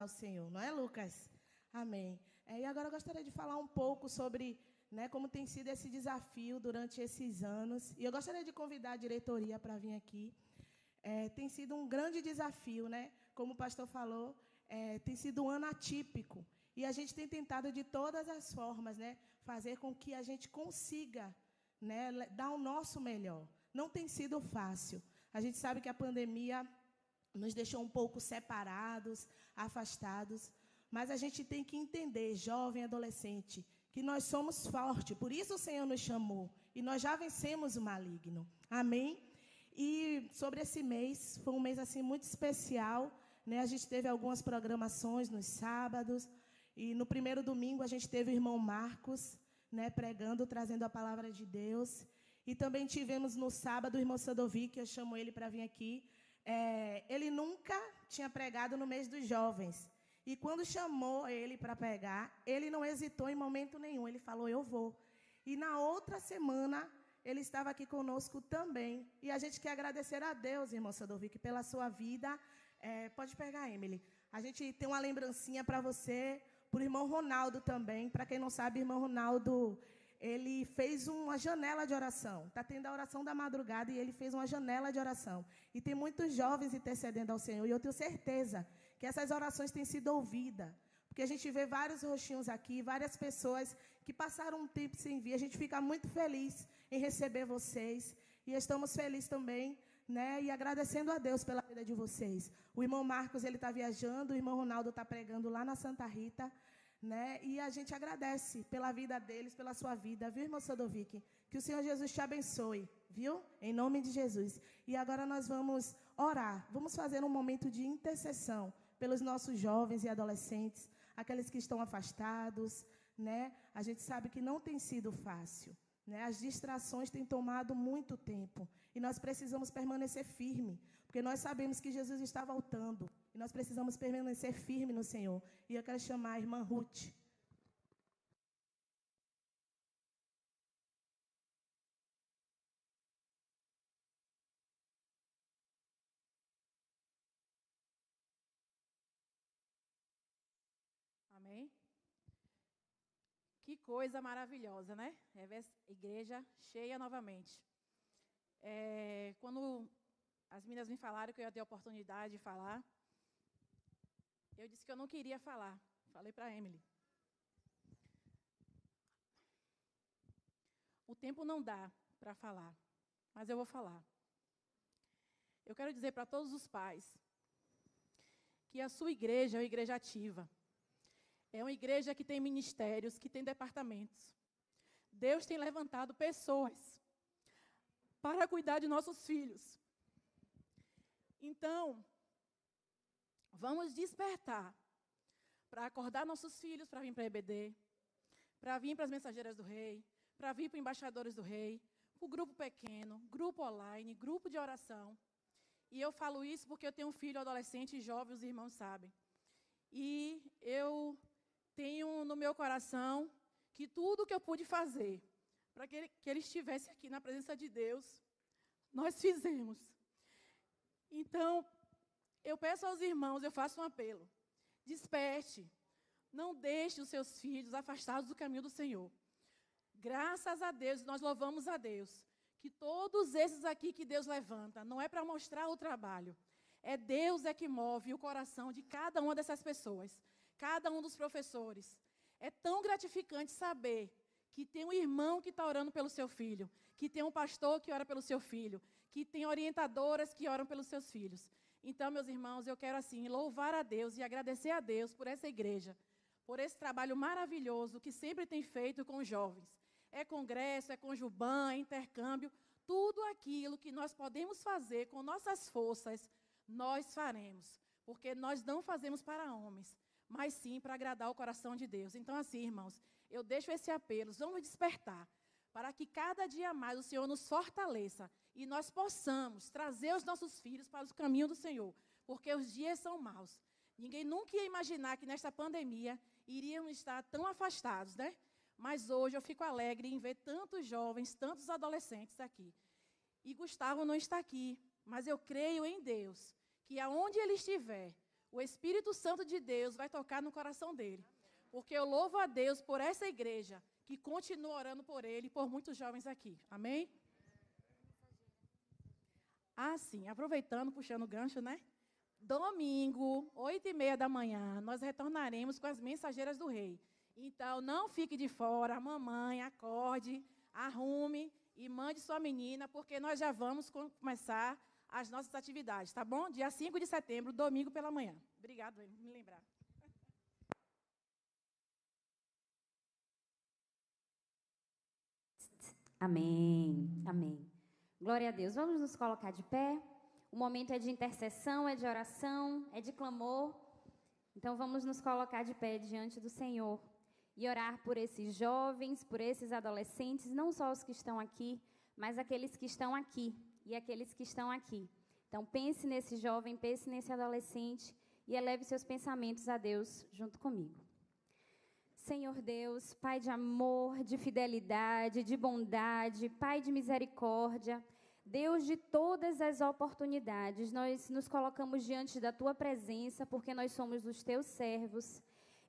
ao Senhor, não é, Lucas? Amém. E agora eu gostaria de falar um pouco sobre, né, como tem sido esse desafio durante esses anos. E eu gostaria de convidar a diretoria para vir aqui. Tem sido um grande desafio, né? Como o pastor falou, tem sido um ano atípico. E a gente tem tentado de todas as formas, né, fazer com que a gente consiga, né, dar o nosso melhor. Não tem sido fácil. A gente sabe que a pandemia nos deixou um pouco separados, afastados, mas a gente tem que entender, jovem, adolescente, que nós somos fortes, por isso o Senhor nos chamou, e nós já vencemos o maligno. Amém? E sobre esse mês, foi um mês assim muito especial, né? A gente teve algumas programações nos sábados, e no primeiro domingo a gente teve o irmão Marcos, né, pregando, trazendo a palavra de Deus. E também tivemos no sábado o irmão Sadovic, eu chamo ele para vir aqui. Ele nunca tinha pregado no mês dos jovens. E quando chamou ele para pregar, ele não hesitou em momento nenhum. Ele falou, eu vou. E na outra semana, ele estava aqui conosco também. E a gente quer agradecer a Deus, irmão Sadovic, pela sua vida. Pode pegar, Emily. A gente tem uma lembrancinha para você, para o irmão Ronaldo também. Para quem não sabe, irmão Ronaldo, ele fez uma janela de oração. Está tendo a oração da madrugada e ele fez uma janela de oração. E tem muitos jovens intercedendo ao Senhor. E eu tenho certeza que essas orações têm sido ouvidas. Porque a gente vê vários rostinhos aqui, várias pessoas que passaram um tempo sem vir. A gente fica muito feliz em receber vocês. E estamos felizes também, né, e agradecendo a Deus pela vida de vocês. O irmão Marcos ele está viajando, o irmão Ronaldo está pregando lá na Santa Rita. Né? E a gente agradece pela vida deles, pela sua vida, viu, irmão Sadovic? Que o Senhor Jesus te abençoe, viu? Em nome de Jesus. E agora nós vamos orar, vamos fazer um momento de intercessão pelos nossos jovens e adolescentes, aqueles que estão afastados, né? A gente sabe que não tem sido fácil, né? As distrações têm tomado muito tempo e nós precisamos permanecer firme, porque nós sabemos que Jesus está voltando e nós precisamos permanecer firme no Senhor. E eu quero chamar a irmã Ruth. Amém? Que coisa maravilhosa, né? Igreja cheia novamente. Quando as meninas me falaram que eu ia ter a oportunidade de falar, eu disse que eu não queria falar. Falei para a Emily. O tempo não dá para falar, mas eu vou falar. Eu quero dizer para todos os pais que a sua igreja é uma igreja ativa. É uma igreja que tem ministérios, que tem departamentos. Deus tem levantado pessoas para cuidar de nossos filhos. Então, vamos despertar para acordar nossos filhos para vir para a EBD, para vir para as Mensageiras do Rei, para vir para os Embaixadores do Rei, para o grupo pequeno, grupo online, grupo de oração. E eu falo isso porque eu tenho um filho adolescente e jovem, os irmãos sabem. E eu tenho no meu coração que tudo que eu pude fazer para que ele estivesse aqui na presença de Deus, nós fizemos. Então, eu peço aos irmãos, eu faço um apelo. Desperte. Não deixe os seus filhos afastados do caminho do Senhor. Graças a Deus, nós louvamos a Deus, que todos esses aqui que Deus levanta, não é para mostrar o trabalho. Deus que move o coração de cada uma dessas pessoas. Cada um dos professores. É tão gratificante saber que tem um irmão que está orando pelo seu filho, que tem um pastor que ora pelo seu filho, que tem orientadoras que oram pelos seus filhos. Então, meus irmãos, eu quero assim louvar a Deus e agradecer a Deus por essa igreja, por esse trabalho maravilhoso que sempre tem feito com os jovens. É congresso, é conjuban, é intercâmbio, tudo aquilo que nós podemos fazer com nossas forças, nós faremos, porque nós não fazemos para homens, mas sim para agradar o coração de Deus. Então, assim, irmãos, eu deixo esse apelo, vamos despertar, para que cada dia mais o Senhor nos fortaleça e nós possamos trazer os nossos filhos para o caminho do Senhor, porque os dias são maus. Ninguém nunca ia imaginar que nesta pandemia iríamos estar tão afastados, né? Mas hoje eu fico alegre em ver tantos jovens, tantos adolescentes aqui. E Gustavo não está aqui, mas eu creio em Deus, que aonde ele estiver, o Espírito Santo de Deus vai tocar no coração dele. Porque eu louvo a Deus por essa igreja que continua orando por ele e por muitos jovens aqui. Amém? Ah, sim. Aproveitando, puxando o gancho, né? Domingo, 8h30 da manhã, nós retornaremos com as mensageiras do rei. Então, não fique de fora. Mamãe, acorde, arrume e mande sua menina, porque nós já vamos começar as nossas atividades, tá bom? Dia 5 de setembro, domingo pela manhã. Obrigado, por me lembrar. Amém, amém. Glória a Deus. Vamos nos colocar de pé. O momento é de intercessão, é de oração, é de clamor. Então, vamos nos colocar de pé diante do Senhor e orar por esses jovens, por esses adolescentes, não só os que estão aqui, mas aqueles que estão aqui e aqueles que estão aqui. Então, pense nesse jovem, pense nesse adolescente e eleve seus pensamentos a Deus junto comigo. Senhor Deus, Pai de amor, de fidelidade, de bondade, Pai de misericórdia, Deus de todas as oportunidades, nós nos colocamos diante da Tua presença porque nós somos os Teus servos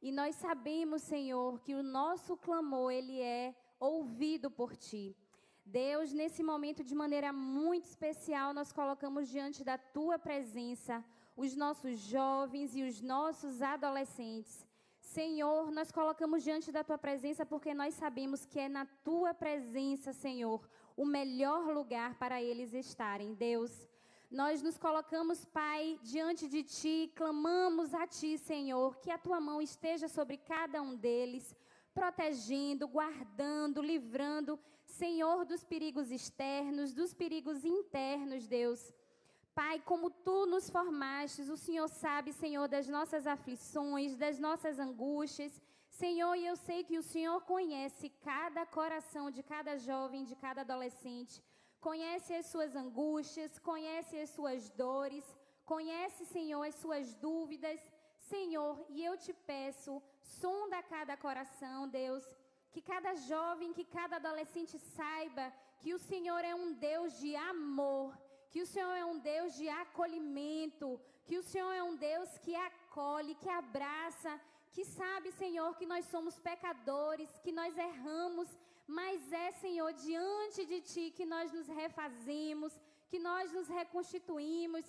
e nós sabemos, Senhor, que o nosso clamor, ele é ouvido por Ti. Deus, nesse momento, de maneira muito especial, nós colocamos diante da Tua presença os nossos jovens e os nossos adolescentes. Senhor, nós colocamos diante da Tua presença porque nós sabemos que é na Tua presença, Senhor, o melhor lugar para eles estarem. Deus, nós nos colocamos, Pai, diante de Ti, clamamos a Ti, Senhor, que a Tua mão esteja sobre cada um deles, protegendo, guardando, livrando, Senhor, dos perigos externos, dos perigos internos, Deus. Pai, como Tu nos formastes, o Senhor sabe, Senhor, das nossas aflições, das nossas angústias. Senhor, e eu sei que o Senhor conhece cada coração de cada jovem, de cada adolescente. Conhece as suas angústias, conhece as suas dores, conhece, Senhor, as suas dúvidas. Senhor, e eu te peço, sonda cada coração, Deus, que cada jovem, que cada adolescente saiba que o Senhor é um Deus de amor, que o Senhor é um Deus de acolhimento, que o Senhor é um Deus que acolhe, que abraça, que sabe, Senhor, que nós somos pecadores, que nós erramos, mas é, Senhor, diante de Ti que nós nos refazemos, que nós nos reconstituímos.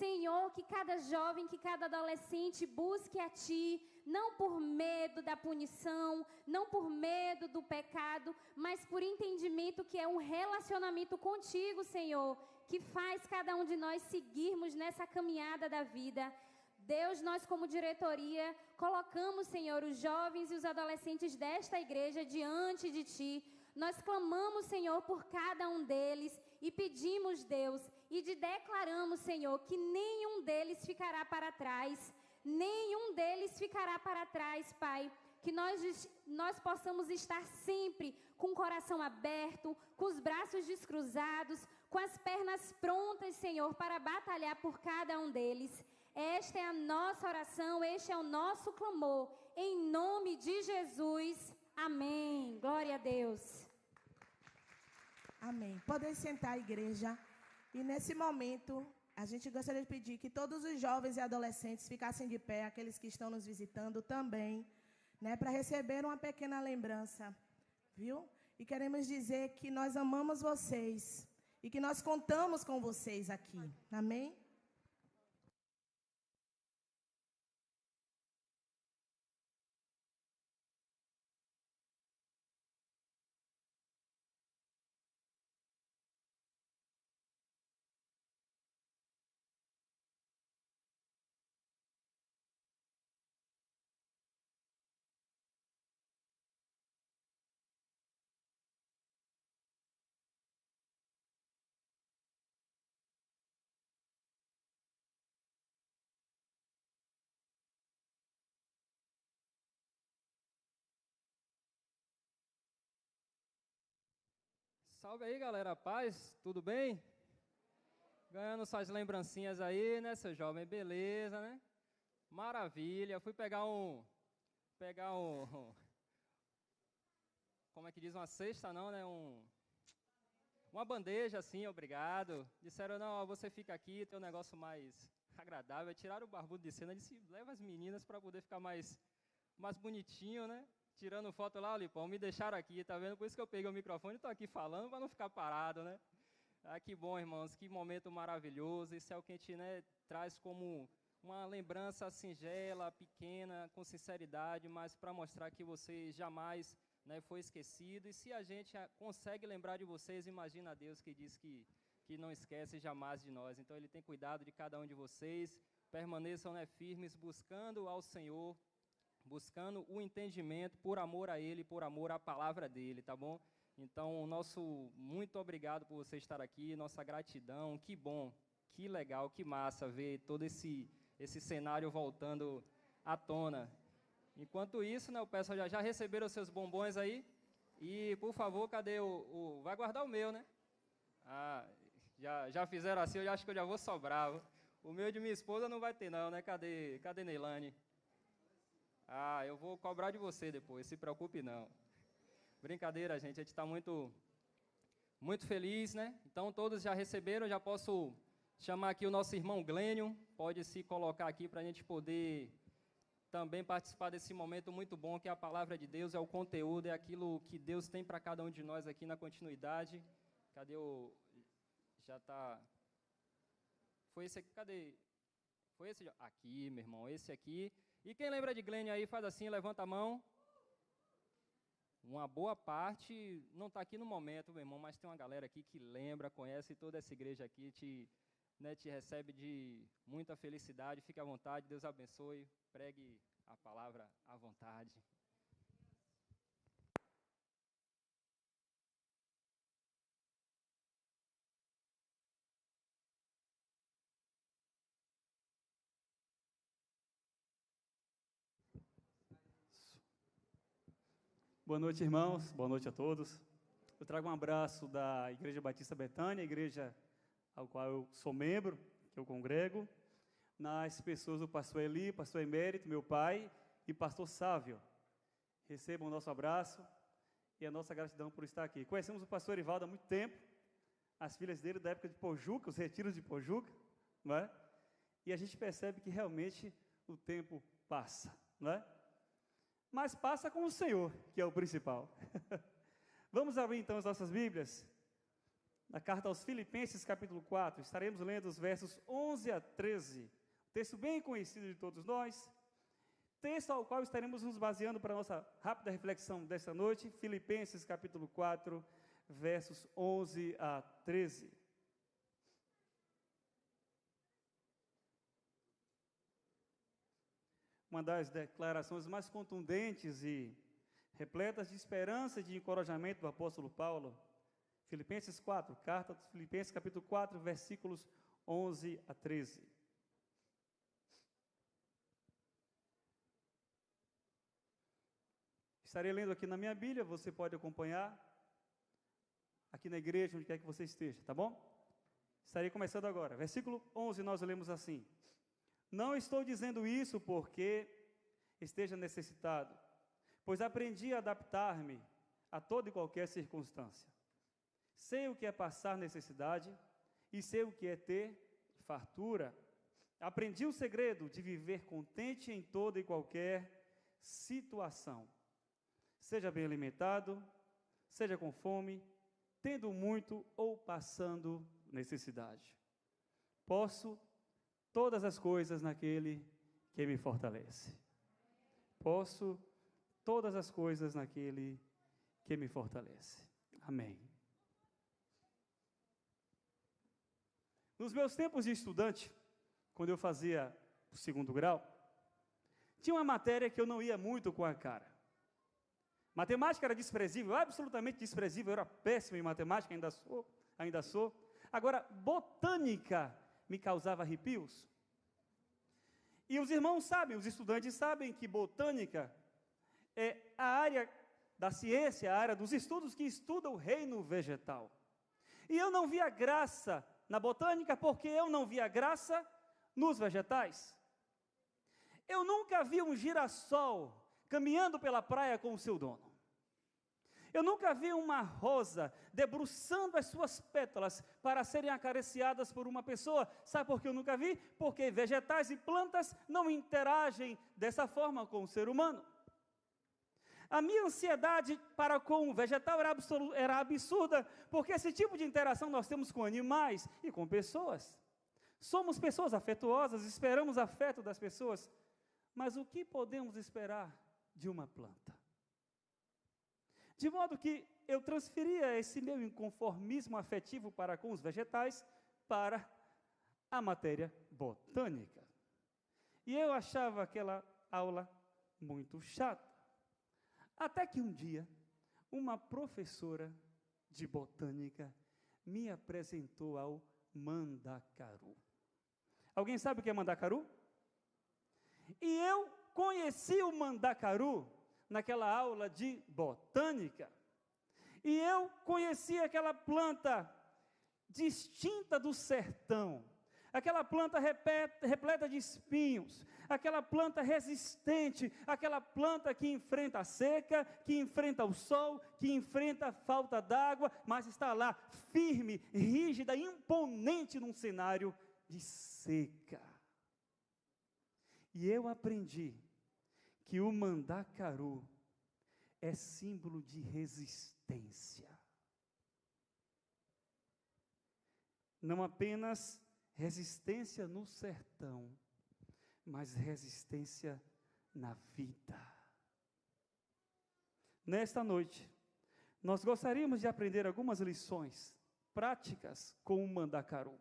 Senhor, que cada jovem, que cada adolescente busque a Ti, não por medo da punição, não por medo do pecado, mas por entendimento que é um relacionamento contigo, Senhor, que faz cada um de nós seguirmos nessa caminhada da vida. Deus, nós como diretoria, colocamos, Senhor, os jovens e os adolescentes desta igreja diante de Ti. Nós clamamos, Senhor, por cada um deles e pedimos, Deus, e declaramos, Senhor, que nenhum deles ficará para trás. Nenhum deles ficará para trás, Pai. Que nós possamos estar sempre com o coração aberto, com os braços descruzados, com as pernas prontas, Senhor, para batalhar por cada um deles. Esta é a nossa oração, este é o nosso clamor. Em nome de Jesus. Amém. Glória a Deus. Amém. Podem sentar, igreja. E nesse momento, a gente gostaria de pedir que todos os jovens e adolescentes ficassem de pé, aqueles que estão nos visitando também, né, para receber uma pequena lembrança, viu? E queremos dizer que nós amamos vocês e que nós contamos com vocês aqui. Amém? Salve aí, galera, paz, tudo bem? Ganhando suas lembrancinhas aí, né, seu jovem, beleza, né? Maravilha, fui pegar como é que diz, uma cesta não, né, uma bandeja assim, obrigado. Disseram, não, você fica aqui, tem um negócio mais, agradável. Tiraram o barbudo de cena, disse, leva as meninas para poder ficar mais bonitinho, né? Tirando foto lá, Lipão, me deixaram aqui, tá vendo? Por isso que eu peguei o microfone e estou aqui falando, para não ficar parado, né? Ah, que bom, irmãos, que momento maravilhoso. Isso é o que a gente, né, traz como uma lembrança singela, pequena, com sinceridade, mas para mostrar que você jamais, né, foi esquecido. E se a gente consegue lembrar de vocês, imagina Deus que diz que não esquece jamais de nós. Então, Ele tem cuidado de cada um de vocês. Permaneçam, né, firmes, buscando ao Senhor, buscando o entendimento por amor a Ele, por amor à palavra dEle, tá bom? Então, nosso muito obrigado por você estar aqui, nossa gratidão, que bom, que legal, que massa ver todo esse cenário voltando à tona. Enquanto isso, né, o pessoal já receberam os seus bombons aí, e, por favor, cadê vai guardar o meu, né? Ah, já fizeram assim, eu acho que eu já vou sobrar. O meu de minha esposa não vai ter não, né? Cadê Neilane? Ah, eu vou cobrar de você depois, se preocupe não. Brincadeira, gente, a gente está muito feliz, né? Então, todos já receberam, já posso chamar aqui o nosso irmão Glênio, pode se colocar aqui para a gente poder também participar desse momento muito bom, que é a palavra de Deus, é o conteúdo, é aquilo que Deus tem para cada um de nós aqui na continuidade. Cadê o... Já está... Foi esse aqui, cadê? Foi esse? Aqui, meu irmão, esse aqui. E quem lembra de Glênio aí, faz assim, levanta a mão. Uma boa parte não está aqui no momento, meu irmão, mas tem uma galera aqui que lembra, conhece toda essa igreja aqui, te recebe de muita felicidade. Fique à vontade, Deus abençoe, pregue a palavra à vontade. Boa noite, irmãos. Boa noite a todos. Eu trago um abraço da Igreja Batista Betânia, igreja ao qual eu sou membro, que eu congrego, nas pessoas do pastor Eli, pastor Emérito, meu pai, e pastor Sávio. Recebam o nosso abraço e a nossa gratidão por estar aqui. Conhecemos o pastor Erivaldo há muito tempo, as filhas dele da época de Pojuca, os retiros de Pojuca, não é? E a gente percebe que realmente o tempo passa, não é? Mas passa com o Senhor, que é o principal. Vamos abrir então as nossas Bíblias, na carta aos Filipenses, capítulo 4, estaremos lendo os versos 11 a 13, texto bem conhecido de todos nós, texto ao qual estaremos nos baseando para a nossa rápida reflexão desta noite, Filipenses, capítulo 4, versos 11 a 13. Uma das declarações mais contundentes e repletas de esperança e de encorajamento do apóstolo Paulo, Filipenses 4, carta dos Filipenses, capítulo 4, versículos 11 a 13. Estarei lendo aqui na minha Bíblia, você pode acompanhar aqui na igreja, onde quer que você esteja, tá bom? Estarei começando agora. Versículo 11, nós lemos assim: Não estou dizendo isso porque esteja necessitado, pois aprendi a adaptar-me a toda e qualquer circunstância. Sei o que é passar necessidade e sei o que é ter fartura. Aprendi o segredo de viver contente em toda e qualquer situação. Seja bem alimentado, seja com fome, tendo muito ou passando necessidade. Posso todas as coisas naquele que me fortalece. Posso todas as coisas naquele que me fortalece. Amém. Nos meus tempos de estudante, quando eu fazia o 2º grau, tinha uma matéria que eu não ia muito com a cara. Matemática era desprezível, absolutamente desprezível, eu era péssimo em matemática, ainda sou. Agora, botânica me causava arrepios. E os irmãos sabem, os estudantes sabem que botânica é a área da ciência, a área dos estudos que estuda o reino vegetal. E eu não via graça na botânica porque eu não via graça nos vegetais. Eu nunca vi um girassol caminhando pela praia com o seu dono. Eu nunca vi uma rosa debruçando as suas pétalas para serem acariciadas por uma pessoa. Sabe por que eu nunca vi? Porque vegetais e plantas não interagem dessa forma com o ser humano. A minha ansiedade para com o vegetal era absurda, porque esse tipo de interação nós temos com animais e com pessoas. Somos pessoas afetuosas, esperamos afeto das pessoas, mas o que podemos esperar de uma planta? De modo que eu transferia esse meu inconformismo afetivo para com os vegetais para a matéria botânica. E eu achava aquela aula muito chata. Até que um dia, uma professora de botânica me apresentou ao mandacaru. Alguém sabe o que é mandacaru? E eu conheci o mandacaru naquela aula de botânica. E eu conheci aquela planta distinta do sertão. Aquela planta repleta de espinhos, aquela planta resistente, aquela planta que enfrenta a seca, que enfrenta o sol, que enfrenta a falta d'água, mas está lá firme, rígida, imponente num cenário de seca. E eu aprendi que o mandacaru é símbolo de resistência. Não apenas resistência no sertão, mas resistência na vida. Nesta noite, nós gostaríamos de aprender algumas lições práticas com o mandacaru.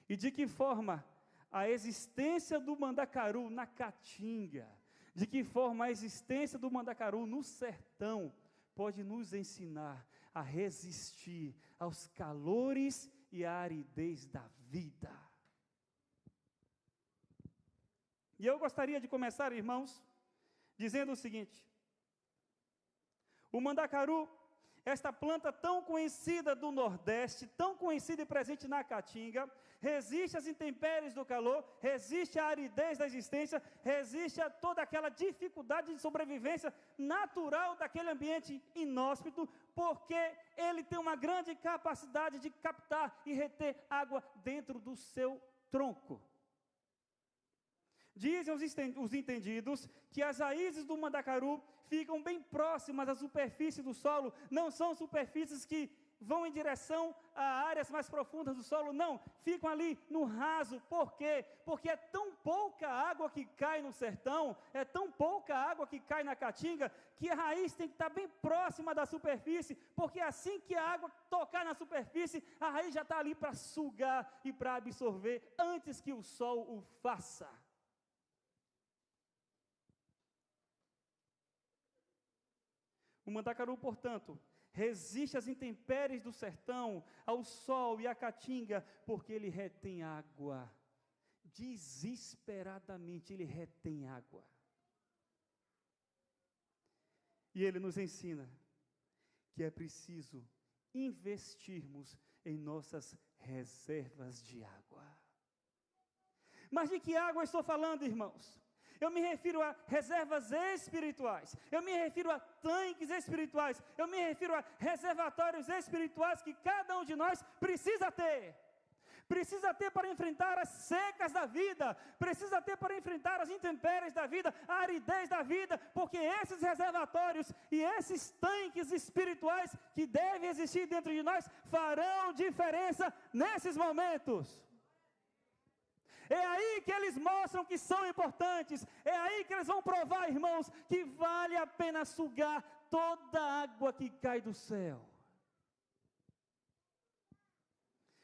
E de que forma a existência do mandacaru na caatinga, de que forma a existência do mandacaru no sertão pode nos ensinar a resistir aos calores e à aridez da vida. E eu gostaria de começar, irmãos, dizendo o seguinte: o mandacaru, esta planta tão conhecida do Nordeste, tão conhecida e presente na Caatinga, resiste às intempéries do calor, resiste à aridez da existência, resiste a toda aquela dificuldade de sobrevivência natural daquele ambiente inóspito, porque ele tem uma grande capacidade de captar e reter água dentro do seu tronco. Dizem os entendidos que as raízes do mandacaru ficam bem próximas à superfície do solo, não são superfícies que vão em direção a áreas mais profundas do solo, não, ficam ali no raso. Por quê? Porque é tão pouca água que cai no sertão, é tão pouca água que cai na caatinga, que a raiz tem que estar bem próxima da superfície, porque assim que a água tocar na superfície, a raiz já está ali para sugar e para absorver, antes que o sol o faça. O mandacaru, portanto, resiste às intempéries do sertão, ao sol e à caatinga, porque ele retém água. Desesperadamente ele retém água. E ele nos ensina que é preciso investirmos em nossas reservas de água. Mas de que água estou falando, irmãos? Eu me refiro a reservas espirituais, eu me refiro a tanques espirituais, eu me refiro a reservatórios espirituais que cada um de nós precisa ter. Precisa ter para enfrentar as secas da vida, precisa ter para enfrentar as intempéries da vida, a aridez da vida, porque esses reservatórios e esses tanques espirituais que devem existir dentro de nós farão diferença nesses momentos. É aí que eles mostram que são importantes, é aí que eles vão provar, irmãos, que vale a pena sugar toda a água que cai do céu.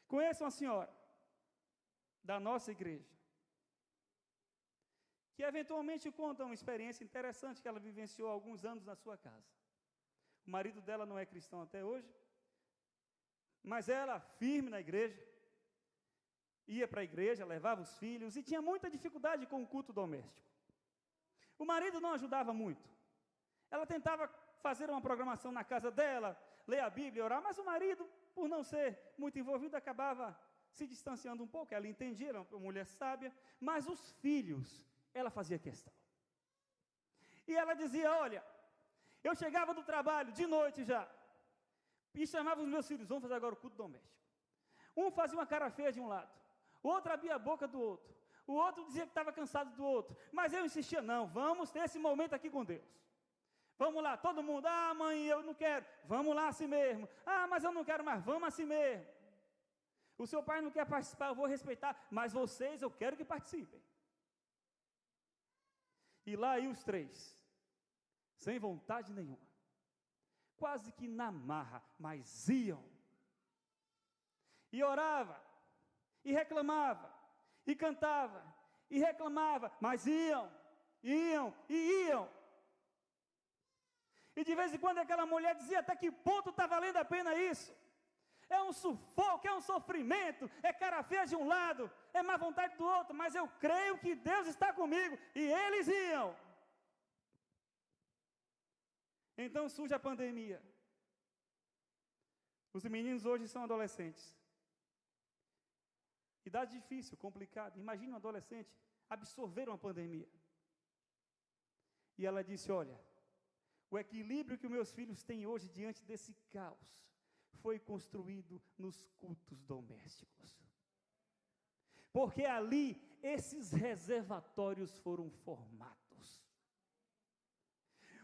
Conheço uma senhora da nossa igreja, que eventualmente conta uma experiência interessante que ela vivenciou há alguns anos na sua casa. O marido dela não é cristão até hoje, mas ela, firme na igreja, ia para a igreja, levava os filhos e tinha muita dificuldade com o culto doméstico. O marido não ajudava muito. Ela tentava fazer uma programação na casa dela, ler a Bíblia, orar, mas o marido, por não ser muito envolvido, acabava se distanciando um pouco. Ela entendia, era uma mulher sábia, mas os filhos, ela fazia questão. E ela dizia: olha, Eu chegava do trabalho, de noite já, e chamava os meus filhos, vamos fazer agora o culto doméstico. Um fazia uma cara feia de um lado, o outro abria a boca do outro, o outro dizia que estava cansado do outro, mas eu insistia, não, vamos ter esse momento aqui com Deus. Vamos lá, todo mundo, mãe, eu não quero, vamos lá assim mesmo. Mas eu não quero mais, vamos assim mesmo. O seu pai não quer participar, eu vou respeitar, mas vocês eu quero que participem. E lá iam os três, sem vontade nenhuma, quase que na marra, mas iam. E orava, e reclamava, e cantava, e reclamava, mas iam. E de vez em quando aquela mulher dizia, até que ponto está valendo a pena isso? É um sufoco, é um sofrimento, é cara feia de um lado, é má vontade do outro, mas eu creio que Deus está comigo, e eles iam. Então surge a pandemia. Os meninos hoje são adolescentes. Idade difícil, complicada. Imagina um adolescente absorver uma pandemia. E ela disse, olha, o equilíbrio que os meus filhos têm hoje diante desse caos foi construído nos cultos domésticos. Porque ali esses reservatórios foram formados.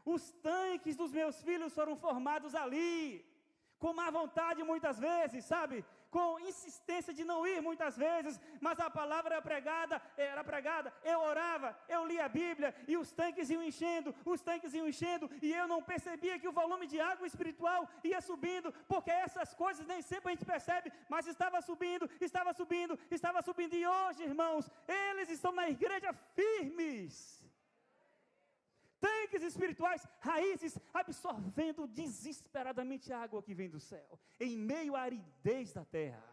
Os tanques dos meus filhos foram formados ali, com má vontade muitas vezes, sabe? Com insistência de não ir muitas vezes, mas a palavra era pregada, eu orava, eu lia a Bíblia, e os tanques iam enchendo, e eu não percebia que o volume de água espiritual ia subindo, porque essas coisas nem sempre a gente percebe, mas estava subindo, e hoje, irmãos, eles estão na igreja firmes. Tanques espirituais, raízes, absorvendo desesperadamente a água que vem do céu, em meio à aridez da terra.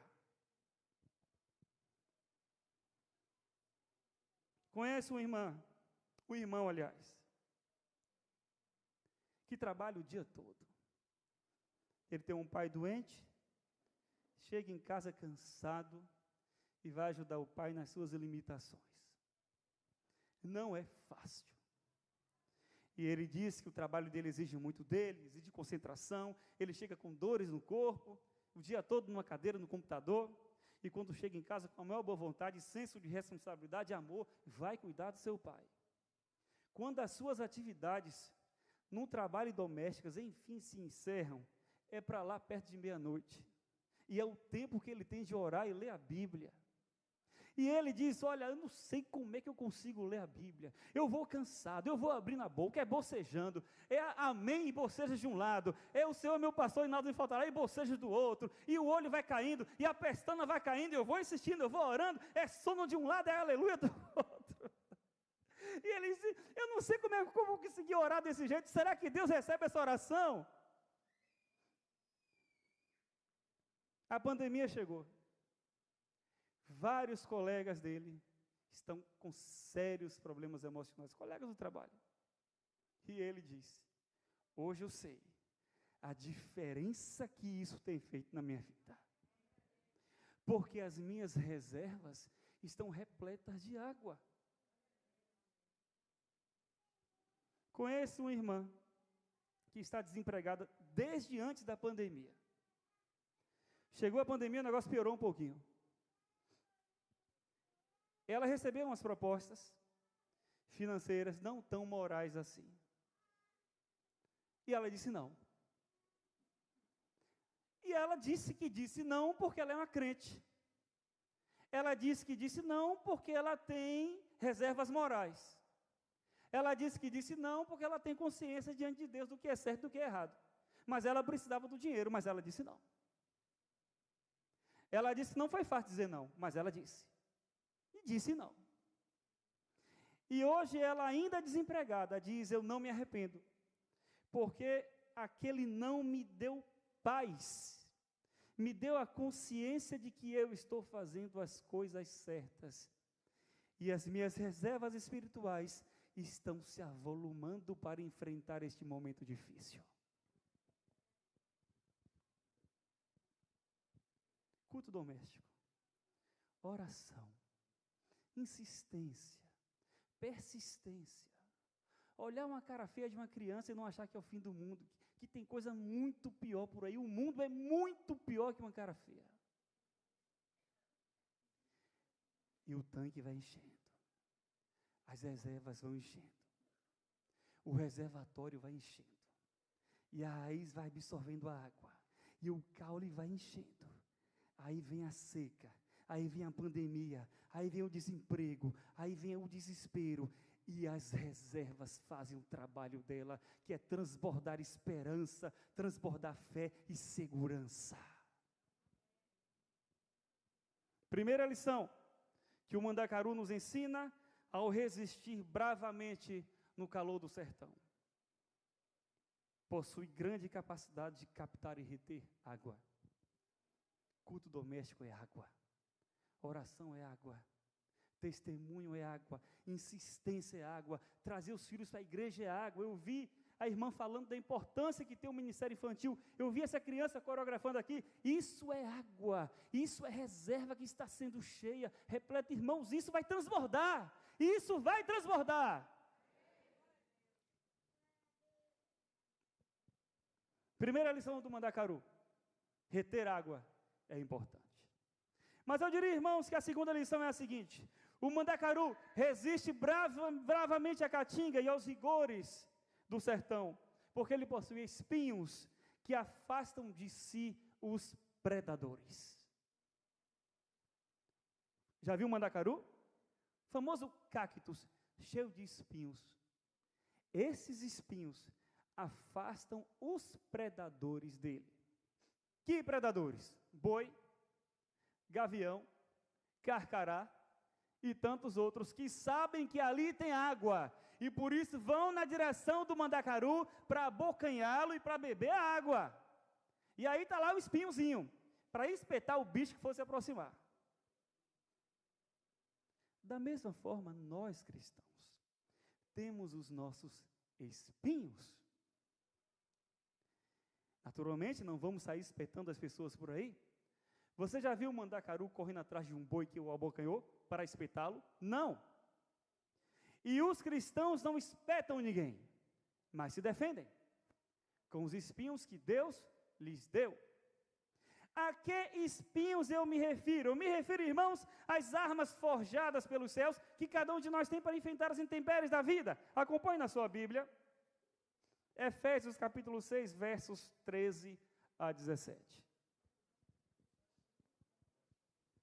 Conhece uma irmã, um irmão, aliás, que trabalha o dia todo. Ele tem um pai doente, chega em casa cansado e vai ajudar o pai nas suas limitações. Não é fácil. E ele disse que o trabalho dele exige muito dele, exige concentração, ele chega com dores no corpo, o dia todo numa cadeira, no computador, e quando chega em casa com a maior boa vontade, senso de responsabilidade e amor, vai cuidar do seu pai. Quando as suas atividades no trabalho domésticas, enfim, se encerram, é para lá perto de meia-noite, e é o tempo que ele tem de orar e ler a Bíblia. E ele diz, olha, eu não sei como é que eu consigo ler a Bíblia, eu vou cansado, eu vou abrindo a boca, é bocejando, é amém e boceja de um lado, é o Senhor meu pastor e nada me faltará, e boceja do outro, e o olho vai caindo, e a pestana vai caindo, eu vou insistindo, eu vou orando, é sono de um lado, é aleluia do outro. E ele diz, eu não sei como eu vou conseguir orar desse jeito, será que Deus recebe essa oração? A pandemia chegou. Vários colegas dele estão com sérios problemas emocionais, colegas do trabalho. E ele disse, hoje eu sei a diferença que isso tem feito na minha vida. Porque as minhas reservas estão repletas de água. Conheço uma irmã que está desempregada desde antes da pandemia. Chegou a pandemia, o negócio piorou um pouquinho. Ela recebeu umas propostas financeiras não tão morais assim. E ela disse não. E ela disse que disse não porque ela é uma crente. Ela disse que disse não porque ela tem reservas morais. Ela disse que disse não porque ela tem consciência diante de Deus do que é certo e do que é errado. Mas ela precisava do dinheiro, mas ela disse não. Ela disse que não foi fácil dizer não, mas ela disse. E disse não. E hoje ela ainda desempregada, diz, eu não me arrependo, porque aquele não me deu paz, me deu a consciência de que eu estou fazendo as coisas certas, e as minhas reservas espirituais estão se avolumando para enfrentar este momento difícil. Culto doméstico, oração, insistência, persistência, olhar uma cara feia de uma criança e não achar que é o fim do mundo, que tem coisa muito pior por aí. O mundo é muito pior que uma cara feia. E o tanque vai enchendo. As reservas vão enchendo. O reservatório vai enchendo. E a raiz vai absorvendo a água. E o caule vai enchendo. Aí vem a seca. Aí vem a pandemia. Aí vem o desemprego. Aí vem o desespero. E as reservas fazem o trabalho dela, que é transbordar esperança, transbordar fé e segurança. Primeira lição que o Mandacaru nos ensina ao resistir bravamente no calor do sertão. Possui grande capacidade de captar e reter água. Culto doméstico é água. Oração é água. Testemunho é água. Insistência é água. Trazer os filhos para a igreja é água. Eu vi a irmã falando da importância que tem o ministério infantil. Eu vi essa criança coreografando aqui. Isso é água. Isso é reserva que está sendo cheia, repleta. Irmãos, isso vai transbordar. Isso vai transbordar. Primeira lição do Mandacaru: reter água é importante. Mas eu diria, irmãos, que a segunda lição é a seguinte: o Mandacaru resiste bravamente à caatinga e aos rigores do sertão, porque ele possui espinhos que afastam de si os predadores. Já viu o Mandacaru? Famoso cactus cheio de espinhos. Esses espinhos afastam os predadores dele. Que predadores? Boi, gavião, carcará e tantos outros que sabem que ali tem água e por isso vão na direção do Mandacaru para abocanhá-lo e para beber a água. E aí está lá o espinhozinho, para espetar o bicho que fosse aproximar. Da mesma forma, nós cristãos temos os nossos espinhos. Naturalmente, não vamos sair espetando as pessoas por aí. Você já viu o Mandacaru correndo atrás de um boi que o abocanhou para espetá-lo? Não. E os cristãos não espetam ninguém, mas se defendem com os espinhos que Deus lhes deu. A que espinhos eu me refiro? Eu me refiro, irmãos, às armas forjadas pelos céus que cada um de nós tem para enfrentar as intempéries da vida. Acompanhe na sua Bíblia. Efésios capítulo 6, versos 13 a 17.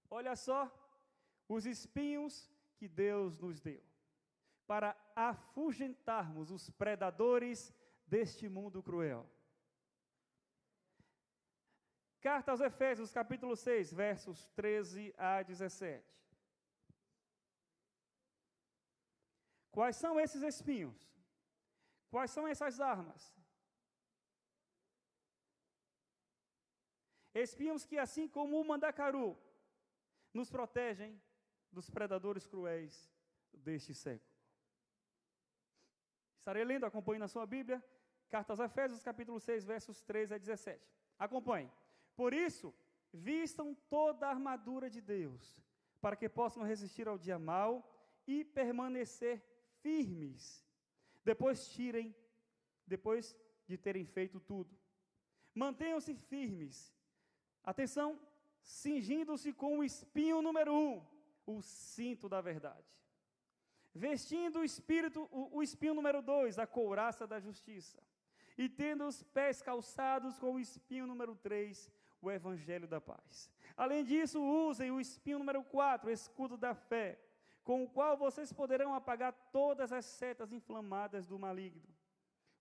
Olha só os espinhos que Deus nos deu para afugentarmos os predadores deste mundo cruel. Carta aos Efésios, capítulo 6, versos 13 a 17. Quais são esses espinhos? Quais são essas armas? Espinhos que, assim como o Mandacaru, nos protegem dos predadores cruéis deste século. Estarei lendo, acompanhe na sua Bíblia, Carta aos Efésios, capítulo 6, versos 13 a 17. Acompanhe. Por isso, vistam toda a armadura de Deus, para que possam resistir ao dia mau e permanecer firmes. Depois de terem feito tudo. Mantenham-se firmes. Atenção, cingindo-se com o espinho número 1, o cinto da verdade. Vestindo o espinho número 2, a couraça da justiça. E tendo os pés calçados com o espinho número 3, o evangelho da paz. Além disso, usem o espinho número 4, o escudo da fé, com o qual vocês poderão apagar todas as setas inflamadas do maligno.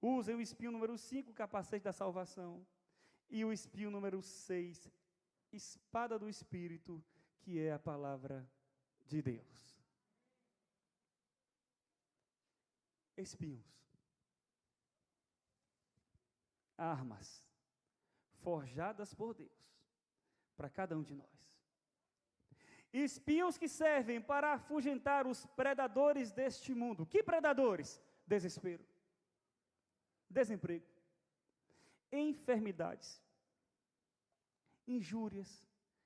Usem o espinho número 5, o capacete da salvação. E o espinho número 6, espada do Espírito, que é a palavra de Deus. Espinhos. Armas forjadas por Deus para cada um de nós. Espinhos que servem para afugentar os predadores deste mundo. Que predadores? Desespero, desemprego, enfermidades, injúrias,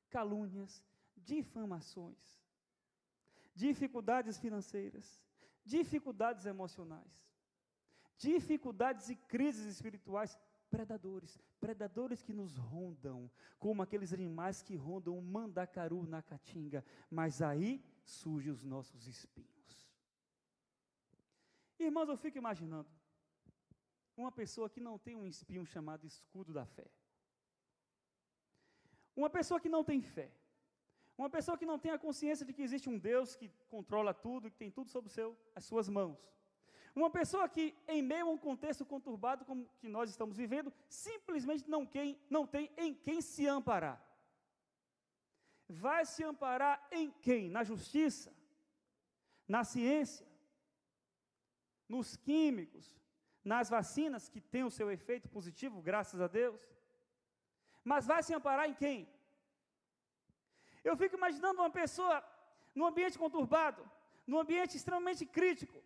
calúnias, difamações, dificuldades financeiras, dificuldades emocionais, dificuldades e crises espirituais, predadores que nos rondam, como aqueles animais que rondam um mandacaru na caatinga, mas aí surgem os nossos espinhos. Irmãos, eu fico imaginando uma pessoa que não tem um espinho chamado escudo da fé. Uma pessoa que não tem fé. Uma pessoa que não tem a consciência de que existe um Deus que controla tudo, que tem tudo sob as suas mãos. Uma pessoa que, em meio a um contexto conturbado como que nós estamos vivendo, simplesmente não tem em quem se amparar. Vai se amparar em quem? Na justiça, na ciência, nos químicos, nas vacinas que têm o seu efeito positivo, graças a Deus. Mas vai se amparar em quem? Eu fico imaginando uma pessoa num ambiente conturbado, num ambiente extremamente crítico,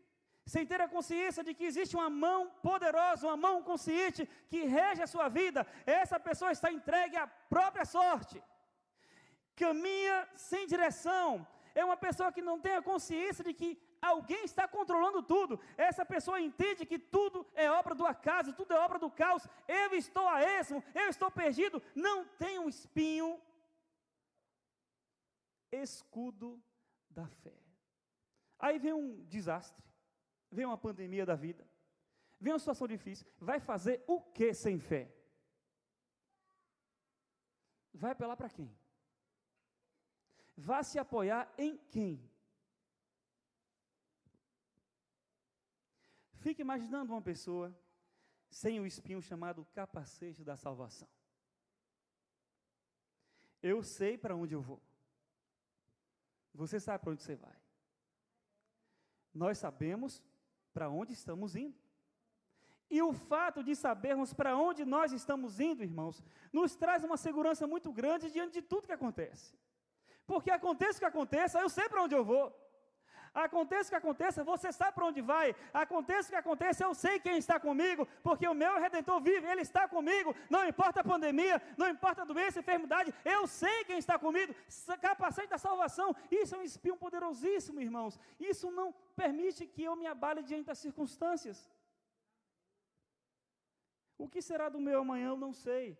sem ter a consciência de que existe uma mão poderosa, uma mão consciente que rege a sua vida. Essa pessoa está entregue à própria sorte, caminha sem direção. É uma pessoa que não tem a consciência de que alguém está controlando tudo. Essa pessoa entende que tudo é obra do acaso, tudo é obra do caos. Eu estou a esmo, eu estou perdido. Não tem um espinho, escudo da fé. Aí vem um desastre, vem uma pandemia da vida, vem uma situação difícil. Vai fazer o que sem fé? Vai apelar para quem? Vai se apoiar em quem? Fique imaginando uma pessoa sem o espinho chamado capacete da salvação. Eu sei para onde eu vou. Você sabe para onde você vai. Nós sabemos para onde estamos indo. E o fato de sabermos para onde nós estamos indo, irmãos, nos traz uma segurança muito grande diante de tudo que acontece. Porque aconteça o que aconteça, eu sei para onde eu vou. Aconteça o que aconteça, você sabe para onde vai. Aconteça o que aconteça, eu sei quem está comigo, porque o meu Redentor vive, Ele está comigo. Não importa a pandemia, não importa a doença, a enfermidade, eu sei quem está comigo. Capacete da salvação, isso é um espinho poderosíssimo, irmãos. Isso não permite que eu me abale diante das circunstâncias. O que será do meu amanhã, eu não sei.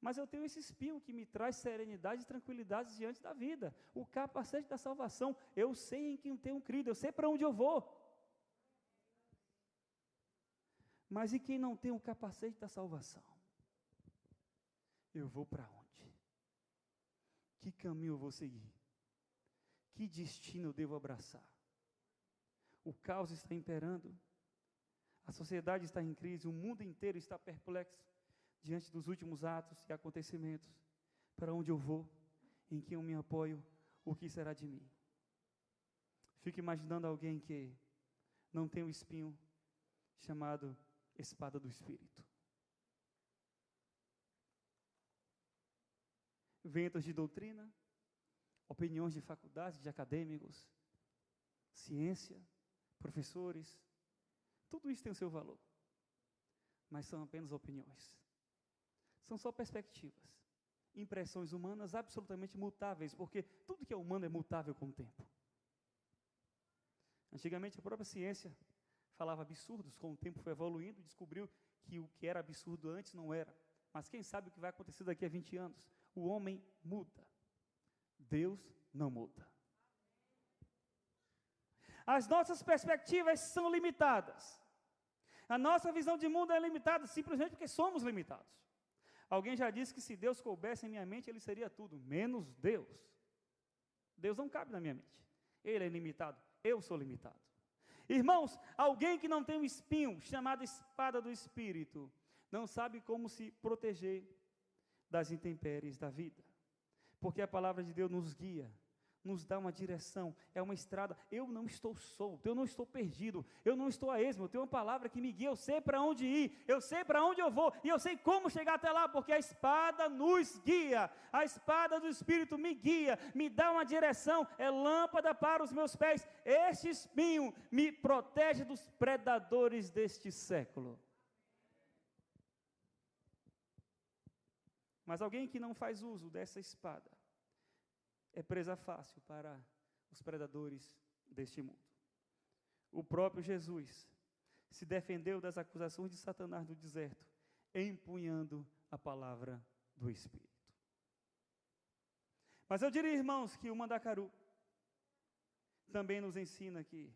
Mas eu tenho esse espinho que me traz serenidade e tranquilidade diante da vida. O capacete da salvação. Eu sei em quem tenho crido, eu sei para onde eu vou. Mas e quem não tem o capacete da salvação? Eu vou para onde? Que caminho eu vou seguir? Que destino eu devo abraçar? O caos está imperando. A sociedade está em crise, o mundo inteiro está perplexo diante dos últimos atos e acontecimentos. Para onde eu vou? Em quem eu me apoio? O que será de mim? Fico imaginando alguém que não tem o espinho chamado espada do Espírito. Ventos de doutrina, opiniões de faculdades, de acadêmicos, ciência, professores, tudo isso tem o seu valor, mas são apenas opiniões. São só perspectivas, impressões humanas absolutamente mutáveis, porque tudo que é humano é mutável com o tempo. Antigamente a própria ciência falava absurdos, com o tempo foi evoluindo e descobriu que o que era absurdo antes não era. Mas quem sabe o que vai acontecer daqui a 20 anos? O homem muda, Deus não muda. As nossas perspectivas são limitadas. A nossa visão de mundo é limitada simplesmente porque somos limitados. Alguém já disse que se Deus coubesse em minha mente, Ele seria tudo, menos Deus. Deus não cabe na minha mente. Ele é ilimitado, eu sou limitado. Irmãos, alguém que não tem um espinho, chamado espada do Espírito, não sabe como se proteger das intempéries da vida. Porque a palavra de Deus nos guia, nos dá uma direção, é uma estrada. Eu não estou solto, eu não estou perdido, eu não estou a esmo, eu tenho uma palavra que me guia, eu sei para onde ir, eu sei para onde eu vou, e eu sei como chegar até lá, porque a espada nos guia, a espada do Espírito me guia, me dá uma direção, é lâmpada para os meus pés. Este espinho me protege dos predadores deste século. Mas alguém que não faz uso dessa espada é presa fácil para os predadores deste mundo. O próprio Jesus se defendeu das acusações de Satanás no deserto, empunhando a palavra do Espírito. Mas eu diria, irmãos, que o Mandacaru também nos ensina que,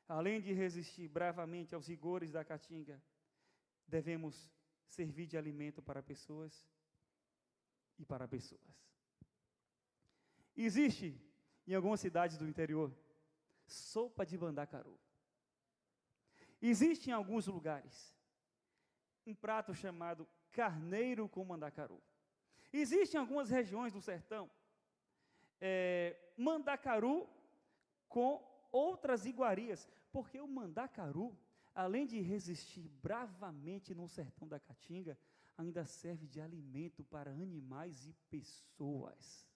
além de resistir bravamente aos rigores da caatinga, devemos servir de alimento para pessoas e para pessoas. Existe, em algumas cidades do interior, sopa de mandacaru. Existe em alguns lugares um prato chamado carneiro com mandacaru. Existe em algumas regiões do sertão mandacaru com outras iguarias, porque o mandacaru, além de resistir bravamente no sertão da Caatinga, ainda serve de alimento para animais e pessoas.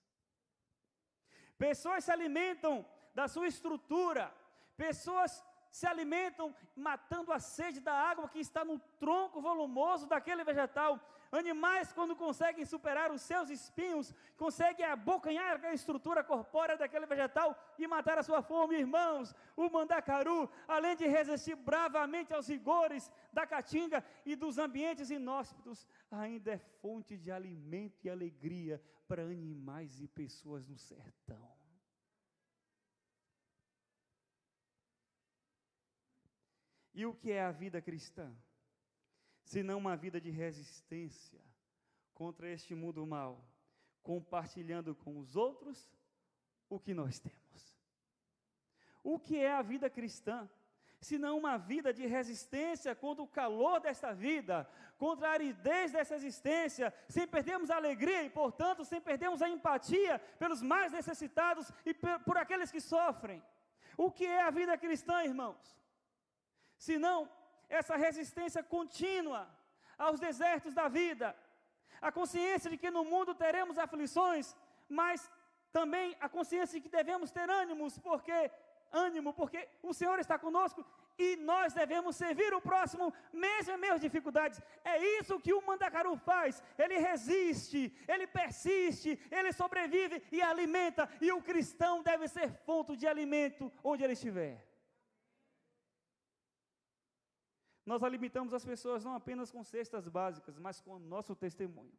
Pessoas se alimentam da sua estrutura, pessoas se alimentam matando a sede da água que está no tronco volumoso daquele vegetal. Animais, quando conseguem superar os seus espinhos, conseguem abocanhar a estrutura corpórea daquele vegetal e matar a sua fome. Irmãos, o mandacaru, além de resistir bravamente aos rigores da caatinga e dos ambientes inóspitos, ainda é fonte de alimento e alegria para animais e pessoas no sertão. E o que é a vida cristã? Senão uma vida de resistência contra este mundo mal, compartilhando com os outros o que nós temos. O que é a vida cristã? Senão uma vida de resistência contra o calor desta vida, contra a aridez dessa existência, sem perdermos a alegria e, portanto, sem perdermos a empatia pelos mais necessitados e por aqueles que sofrem. O que é a vida cristã, irmãos? Senão essa resistência contínua aos desertos da vida, a consciência de que no mundo teremos aflições, mas também a consciência de que devemos ter ânimo, porque o Senhor está conosco e nós devemos servir o próximo, mesmo em meio às dificuldades. É isso que o mandacaru faz, ele resiste, ele persiste, ele sobrevive e alimenta, e o cristão deve ser fonte de alimento onde ele estiver. Nós alimentamos as pessoas não apenas com cestas básicas, mas com o nosso testemunho.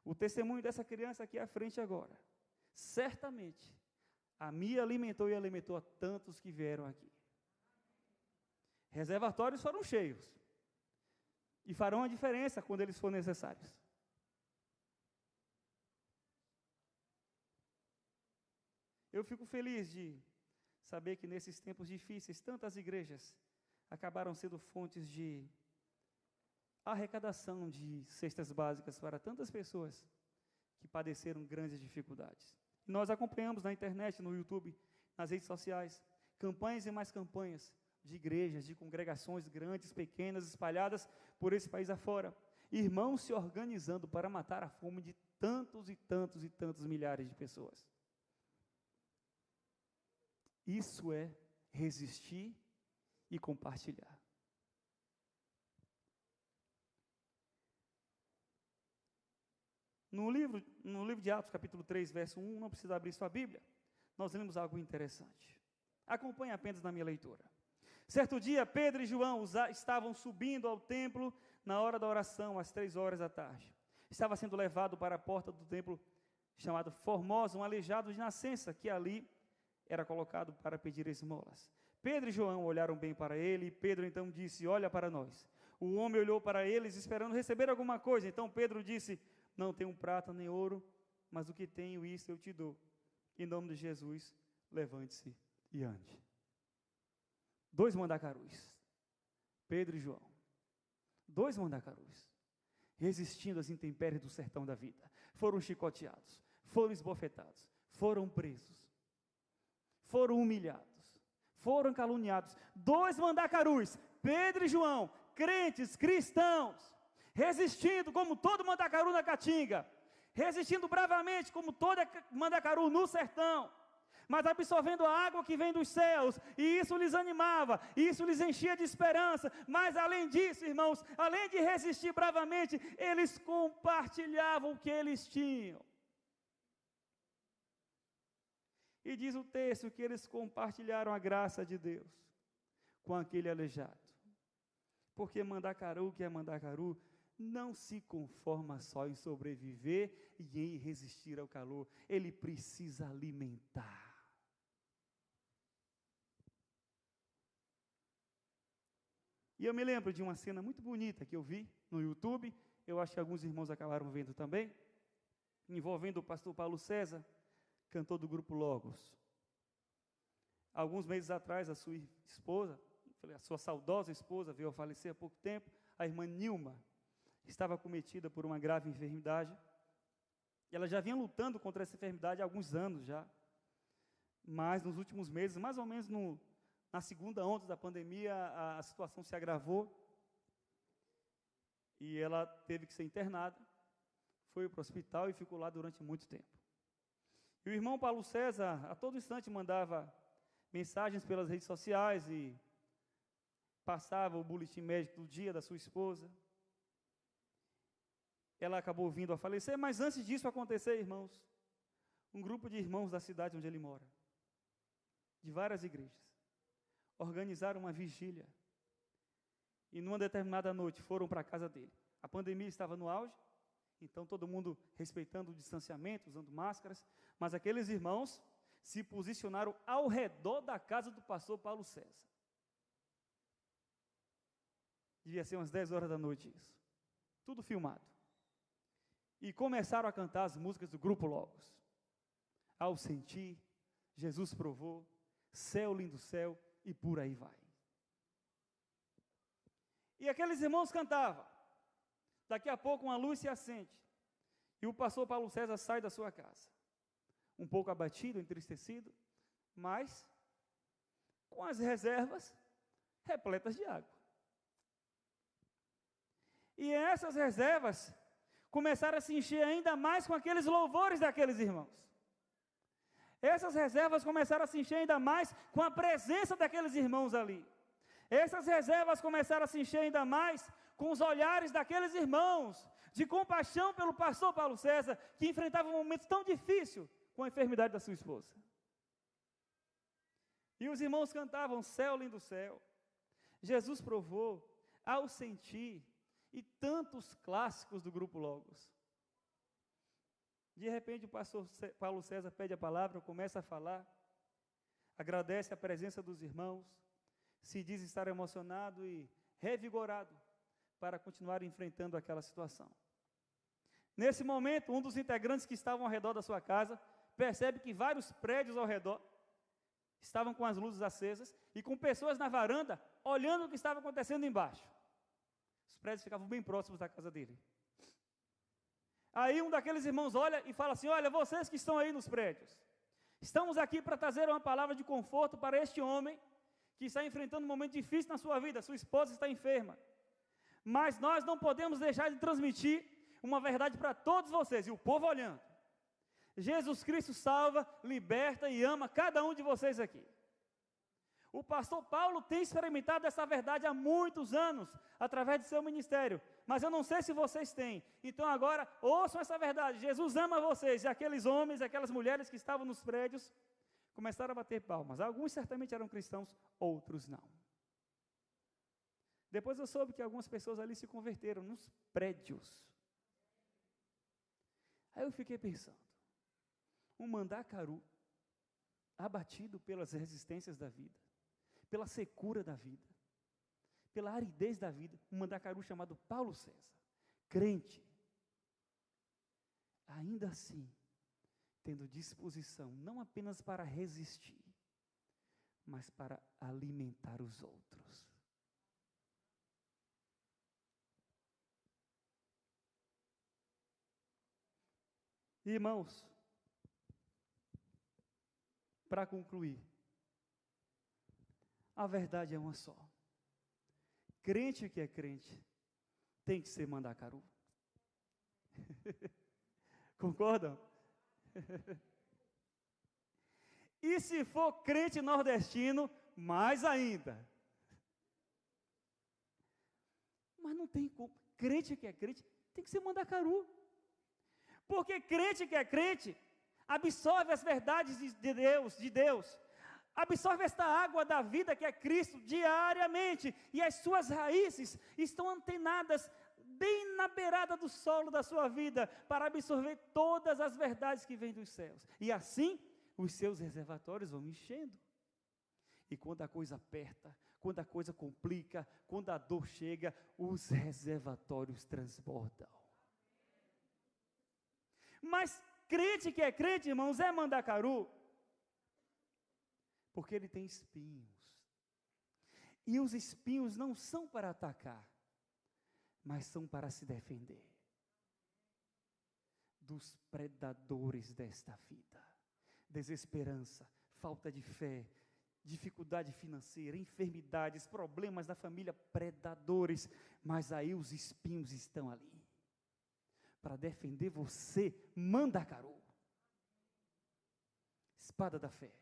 O testemunho dessa criança aqui à frente agora, certamente, a me alimentou e alimentou a tantos que vieram aqui. Reservatórios foram cheios, e farão a diferença quando eles forem necessários. Eu fico feliz de saber que nesses tempos difíceis, tantas igrejas acabaram sendo fontes de arrecadação de cestas básicas para tantas pessoas que padeceram grandes dificuldades. E nós acompanhamos na internet, no YouTube, nas redes sociais, campanhas e mais campanhas de igrejas, de congregações grandes, pequenas, espalhadas por esse país afora. Irmãos se organizando para matar a fome de tantos e tantos e tantos milhares de pessoas. Isso é resistir e compartilhar. No livro de Atos, capítulo 3, verso 1, não precisa abrir sua Bíblia, nós lemos algo interessante. Acompanhe apenas na minha leitura. Certo dia, Pedro e João estavam subindo ao templo na hora da oração, às 3 da tarde. Estava sendo levado para a porta do templo chamado Formosa, um aleijado de nascença, que ali era colocado para pedir esmolas. Pedro e João olharam bem para ele, e Pedro então disse: olha para nós. O homem olhou para eles, esperando receber alguma coisa. Então Pedro disse: não tenho prata nem ouro, mas o que tenho, isso eu te dou. Em nome de Jesus, levante-se e ande. 2 mandacarus, Pedro e João. 2 mandacarus, resistindo às intempéries do sertão da vida. Foram chicoteados, foram esbofetados, foram presos, foram humilhados, foram caluniados. 2 mandacarus, Pedro e João, crentes, cristãos, resistindo como todo mandacaru na caatinga, resistindo bravamente como todo mandacaru no sertão, mas absorvendo a água que vem dos céus, e isso lhes animava, isso lhes enchia de esperança. Mas além disso, irmãos, além de resistir bravamente, eles compartilhavam o que eles tinham. E diz o texto que eles compartilharam a graça de Deus com aquele aleijado. porque Mandacaru, que é Mandacaru, não se conforma só em sobreviver e em resistir ao calor. Ele precisa alimentar. E eu me lembro de uma cena muito bonita que eu vi no YouTube, eu acho que alguns irmãos acabaram vendo também, envolvendo o pastor Paulo César, cantor do grupo Logos. Alguns meses atrás, a sua esposa, a sua saudosa esposa, veio a falecer há pouco tempo, a irmã Nilma, estava acometida por uma grave enfermidade. Ela já vinha lutando contra essa enfermidade há alguns anos já, mas nos últimos meses, mais ou menos na segunda onda da pandemia, a situação se agravou e ela teve que ser internada, foi para o hospital e ficou lá durante muito tempo. E o irmão Paulo César, a todo instante, mandava mensagens pelas redes sociais e passava o boletim médico do dia da sua esposa. Ela acabou vindo a falecer, mas antes disso acontecer, irmãos, um grupo de irmãos da cidade onde ele mora, de várias igrejas, organizaram uma vigília e numa determinada noite foram para a casa dele. A pandemia estava no auge, então todo mundo respeitando o distanciamento, usando máscaras, mas aqueles irmãos se posicionaram ao redor da casa do pastor Paulo César. Devia ser umas 10 horas da noite isso. Tudo filmado. E começaram a cantar as músicas do grupo Logos. Ao sentir, Jesus provou, céu lindo céu, e por aí vai. E aqueles irmãos cantavam. Daqui a pouco uma luz se acende. E o pastor Paulo César sai da sua casa. Um pouco abatido, entristecido, mas com as reservas repletas de água. E essas reservas começaram a se encher ainda mais com aqueles louvores daqueles irmãos. Essas reservas começaram a se encher ainda mais com a presença daqueles irmãos ali. Essas reservas começaram a se encher ainda mais com os olhares daqueles irmãos, de compaixão pelo pastor Paulo César, que enfrentava um momento tão difícil com a enfermidade da sua esposa. E os irmãos cantavam céu lindo céu, Jesus provou, ao sentir, e tantos clássicos do grupo Logos. De repente o pastor Paulo César pede a palavra, começa a falar, agradece a presença dos irmãos, se diz estar emocionado e revigorado para continuar enfrentando aquela situação. Nesse momento, um dos integrantes que estavam ao redor da sua casa percebe que vários prédios ao redor estavam com as luzes acesas e com pessoas na varanda olhando o que estava acontecendo embaixo. Os prédios ficavam bem próximos da casa dele. Aí um daqueles irmãos olha e fala assim: olha, vocês que estão aí nos prédios, estamos aqui para trazer uma palavra de conforto para este homem que está enfrentando um momento difícil na sua vida, sua esposa está enferma. Mas nós não podemos deixar de transmitir uma verdade para todos vocês, e o povo olhando. Jesus Cristo salva, liberta e ama cada um de vocês aqui. O pastor Paulo tem experimentado essa verdade há muitos anos, através de seu ministério, mas eu não sei se vocês têm. Então agora, ouçam essa verdade, Jesus ama vocês. E aqueles homens, aquelas mulheres que estavam nos prédios, começaram a bater palmas. Alguns certamente eram cristãos, outros não. Depois eu soube que algumas pessoas ali se converteram, nos prédios. Aí eu fiquei pensando, um Mandacaru, abatido pelas resistências da vida, pela secura da vida, pela aridez da vida, um Mandacaru chamado Paulo César, crente, ainda assim, tendo disposição, não apenas para resistir, mas para alimentar os outros. Irmãos, para concluir, a verdade é uma só. Crente que é crente tem que ser Mandacaru. Concordam? E se for crente nordestino, mais ainda. Mas não tem como. Crente que é crente tem que ser Mandacaru. Porque crente que é crente absorve as verdades de Deus, Absorve esta água da vida que é Cristo diariamente, e as suas raízes estão antenadas bem na beirada do solo da sua vida, para absorver todas as verdades que vêm dos céus. E assim, os seus reservatórios vão enchendo. E quando a coisa aperta, quando a coisa complica, quando a dor chega, os reservatórios transbordam. Mas crente que é crente, irmãos, é mandacaru, porque ele tem espinhos. E os espinhos não são para atacar, mas são para se defender dos predadores desta vida. Desesperança, falta de fé, dificuldade financeira, enfermidades, problemas da família, predadores. Mas aí os espinhos estão ali para defender você, mandacaru. Espada da fé,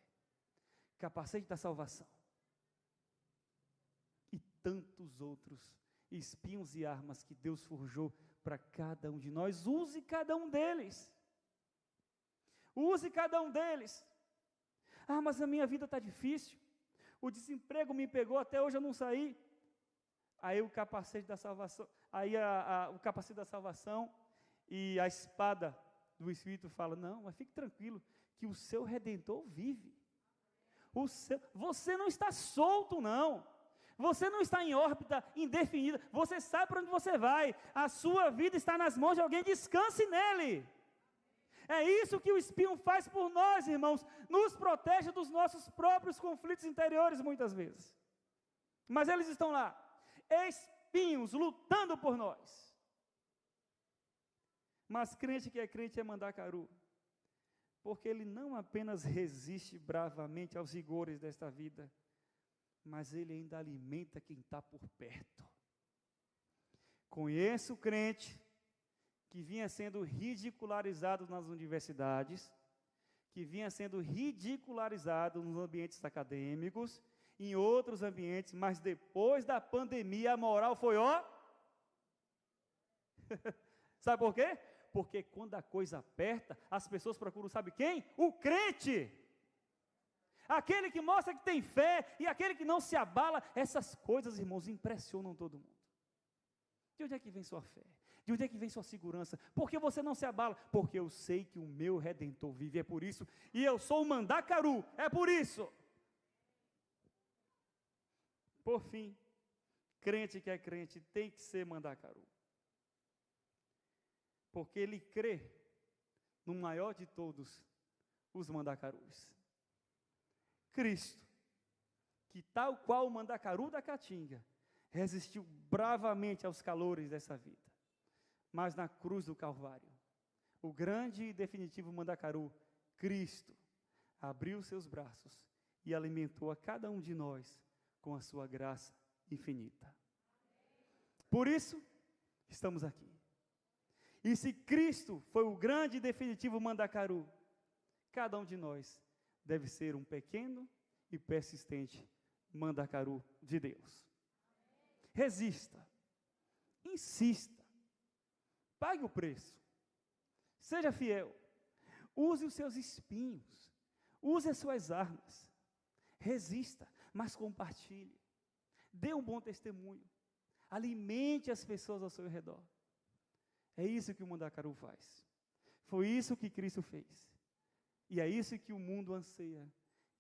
capacete da salvação e tantos outros espinhos e armas que Deus forjou para cada um de nós. Use cada um deles. Use cada um deles. Ah, mas a minha vida está difícil, o desemprego me pegou, até hoje eu não saí. Aí o capacete da salvação, o capacete da salvação e a espada do Espírito fala: não, mas fique tranquilo, que o seu Redentor vive. Você não está solto, não. Você não está em órbita indefinida. Você sabe para onde você vai. A sua vida está nas mãos de alguém. Descanse nele. É isso que o espinho faz por nós, irmãos. Nos protege dos nossos próprios conflitos interiores, muitas vezes. Mas eles estão lá, espinhos, lutando por nós. Mas crente que é crente é mandacaru, porque ele não apenas resiste bravamente aos rigores desta vida, mas ele ainda alimenta quem está por perto. Conheço crente que vinha sendo ridicularizado nas universidades, que vinha sendo ridicularizado nos ambientes acadêmicos, em outros ambientes, mas depois da pandemia a moral foi Sabe por quê? Porque quando a coisa aperta, as pessoas procuram, sabe quem? O crente. Aquele que mostra que tem fé e aquele que não se abala. Essas coisas, irmãos, impressionam todo mundo. De onde é que vem sua fé? De onde é que vem sua segurança? Por que você não se abala? Porque eu sei que o meu Redentor vive, é por isso. E eu sou o mandacaru, é por isso. Por fim, crente que é crente tem que ser mandacaru. Porque ele crê no maior de todos os mandacarus. Cristo, que tal qual o mandacaru da Caatinga, resistiu bravamente aos calores dessa vida. Mas na cruz do Calvário, o grande e definitivo mandacaru, Cristo, abriu seus braços e alimentou a cada um de nós com a sua graça infinita. Por isso, estamos aqui. E se Cristo foi o grande e definitivo mandacaru, cada um de nós deve ser um pequeno e persistente mandacaru de Deus. Resista, insista, pague o preço, seja fiel, use os seus espinhos, use as suas armas, resista, mas compartilhe, dê um bom testemunho, alimente as pessoas ao seu redor. É isso que o mandacaru faz. Foi isso que Cristo fez. E é isso que o mundo anseia,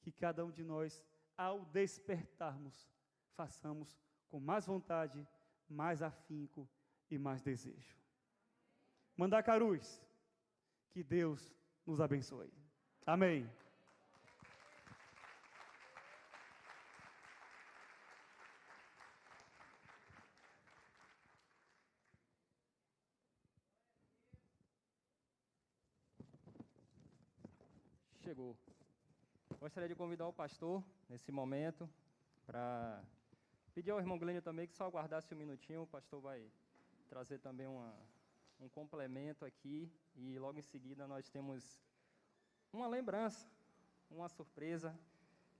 que cada um de nós, ao despertarmos, façamos com mais vontade, mais afinco e mais desejo. Mandacarus, que Deus nos abençoe. Amém. Chegou. Gostaria de convidar o pastor, nesse momento, para pedir ao irmão Glênio também que só aguardasse um minutinho. O pastor vai trazer também um complemento aqui, e logo em seguida nós temos uma lembrança, uma surpresa.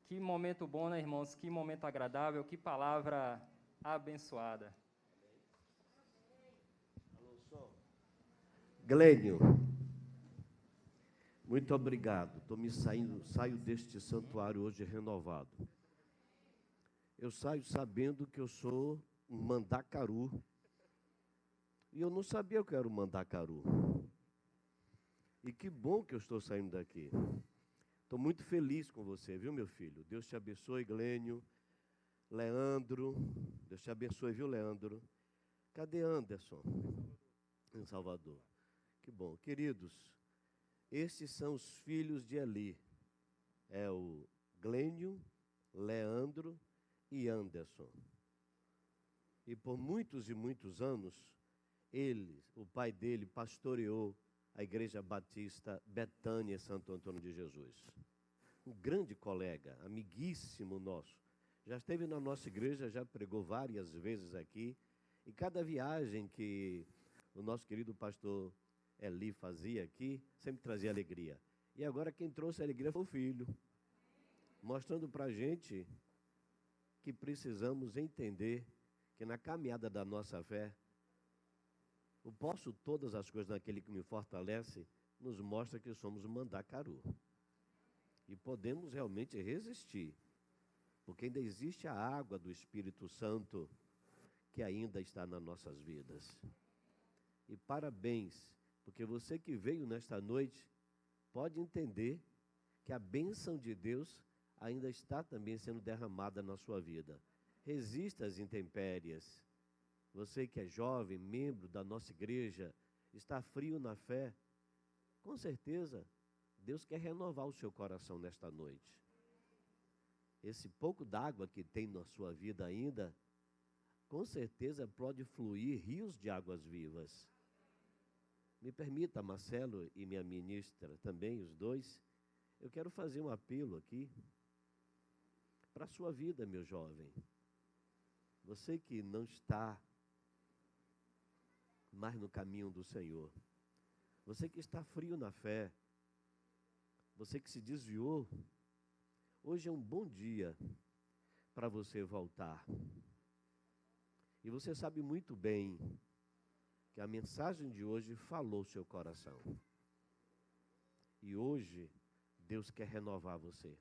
Que momento bom, né, irmãos? Que momento agradável, que palavra abençoada. Glênio, Muito obrigado. Saio deste santuário hoje renovado. Eu saio sabendo que eu sou um mandacaru. E eu não sabia que eu era um mandacaru. E que bom que eu estou saindo daqui. Estou muito feliz com você, viu, meu filho? Deus te abençoe, Glênio, Leandro. Deus te abençoe, viu, Leandro? Cadê Anderson? Em Salvador. Que bom. Queridos, esses são os filhos de Eli. É o Glênio, Leandro e Anderson. E por muitos e muitos anos, o pai dele, pastoreou a Igreja Batista Betânia, Santo Antônio de Jesus. Um grande colega, amiguíssimo nosso. Já esteve na nossa igreja, já pregou várias vezes aqui. E cada viagem que o nosso querido pastor Eli fazia aqui, sempre trazia alegria. E agora quem trouxe a alegria foi o filho. Mostrando para a gente que precisamos entender que na caminhada da nossa fé, o posso todas as coisas naquele que me fortalece, nos mostra que somos um mandacaru. E podemos realmente resistir, porque ainda existe a água do Espírito Santo que ainda está nas nossas vidas. E parabéns, porque você que veio nesta noite pode entender que a bênção de Deus ainda está também sendo derramada na sua vida. Resista às intempéries. Você que é jovem, membro da nossa igreja, está frio na fé, com certeza Deus quer renovar o seu coração nesta noite. Esse pouco d'água que tem na sua vida ainda, com certeza pode fluir rios de águas vivas. Me permita, Marcelo e minha ministra também, os dois, eu quero fazer um apelo aqui para a sua vida, meu jovem. Você que não está mais no caminho do Senhor, você que está frio na fé, você que se desviou, hoje é um bom dia para você voltar. E você sabe muito bem que a mensagem de hoje falou seu coração. E hoje, Deus quer renovar você.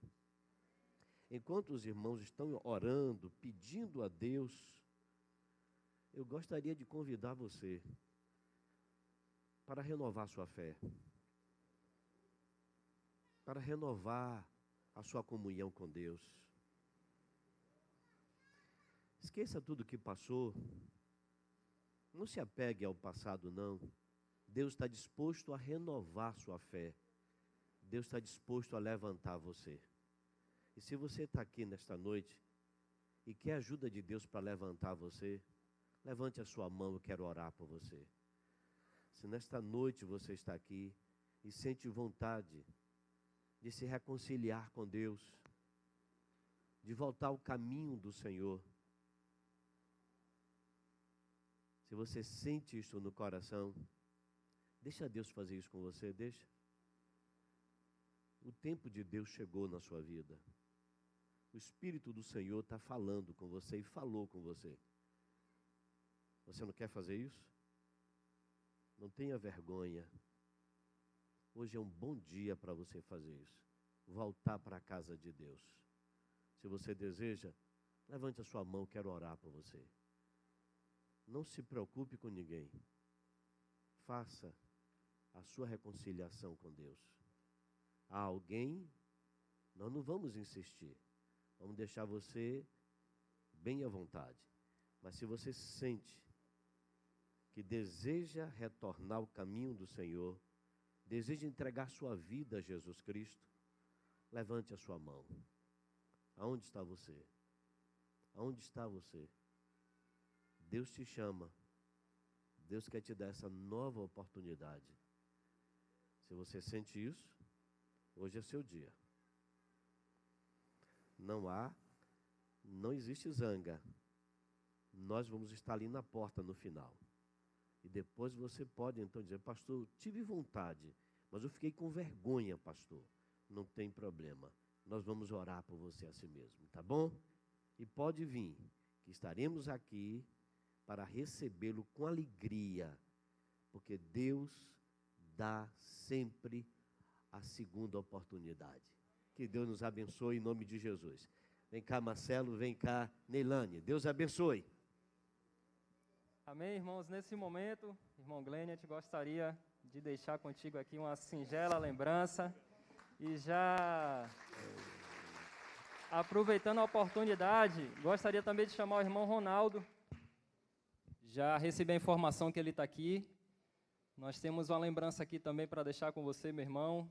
Enquanto os irmãos estão orando, pedindo a Deus, eu gostaria de convidar você para renovar sua fé, para renovar a sua comunhão com Deus. Esqueça tudo que passou. Não se apegue ao passado, não. Deus está disposto a renovar sua fé. Deus está disposto a levantar você. E se você está aqui nesta noite e quer a ajuda de Deus para levantar você, levante a sua mão, eu quero orar por você. Se nesta noite você está aqui e sente vontade de se reconciliar com Deus, de voltar ao caminho do Senhor, se você sente isso no coração, deixa Deus fazer isso com você, deixa. O tempo de Deus chegou na sua vida. O Espírito do Senhor está falando com você e falou com você. Você não quer fazer isso? Não tenha vergonha. Hoje é um bom dia para você fazer isso. Voltar para a casa de Deus. Se você deseja, levante a sua mão, quero orar por você. Não se preocupe com ninguém. Faça a sua reconciliação com Deus. Há alguém, nós não vamos insistir. Vamos deixar você bem à vontade. Mas se você sente que deseja retornar ao caminho do Senhor, deseja entregar sua vida a Jesus Cristo, levante a sua mão. Aonde está você? Aonde está você? Deus te chama. Deus quer te dar essa nova oportunidade. Se você sente isso, hoje é seu dia. Não existe zanga. Nós vamos estar ali na porta no final. E depois você pode então dizer, pastor, eu tive vontade, mas eu fiquei com vergonha, pastor. Não tem problema. Nós vamos orar por você a si mesmo, tá bom? E pode vir, que estaremos aqui para recebê-lo com alegria, porque Deus dá sempre a segunda oportunidade. Que Deus nos abençoe em nome de Jesus. Vem cá, Marcelo, vem cá, Neilane. Deus abençoe. Amém, irmãos? Nesse momento, irmão Glênio, a gente gostaria de deixar contigo aqui uma singela lembrança. E já aproveitando a oportunidade, gostaria também de chamar o irmão Ronaldo. Já recebi a informação que ele está aqui. Nós temos uma lembrança aqui também para deixar com você, meu irmão.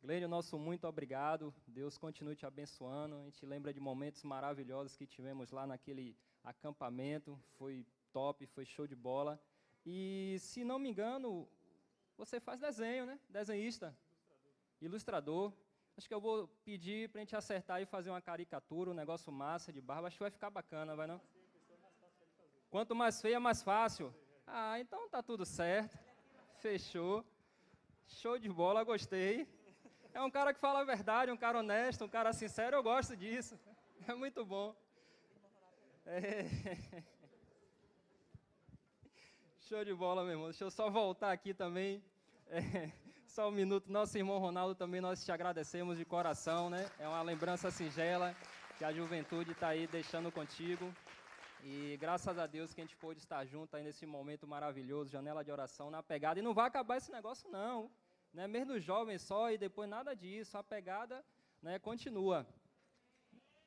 Glênio, nosso muito obrigado. Deus continue te abençoando. A gente lembra de momentos maravilhosos que tivemos lá naquele acampamento. Foi top, foi show de bola. E, se não me engano, você faz desenho, né? Desenhista. Ilustrador. Acho que eu vou pedir para a gente acertar e fazer uma caricatura, um negócio massa de barba. Acho que vai ficar bacana, vai não? Quanto mais feia, mais fácil. Ah, então tá tudo certo. Fechou. Show de bola, gostei. É um cara que fala a verdade, um cara honesto, um cara sincero, eu gosto disso. É muito bom. Show de bola, meu irmão. Deixa eu só voltar aqui também. Só um minuto. Nosso irmão Ronaldo, também nós te agradecemos de coração, né? É uma lembrança singela que a juventude está aí deixando contigo. E graças a Deus que a gente pôde estar junto aí nesse momento maravilhoso, janela de oração na pegada. E não vai acabar esse negócio, não. Né? Mesmo os jovens só e depois nada disso. A pegada, né, continua.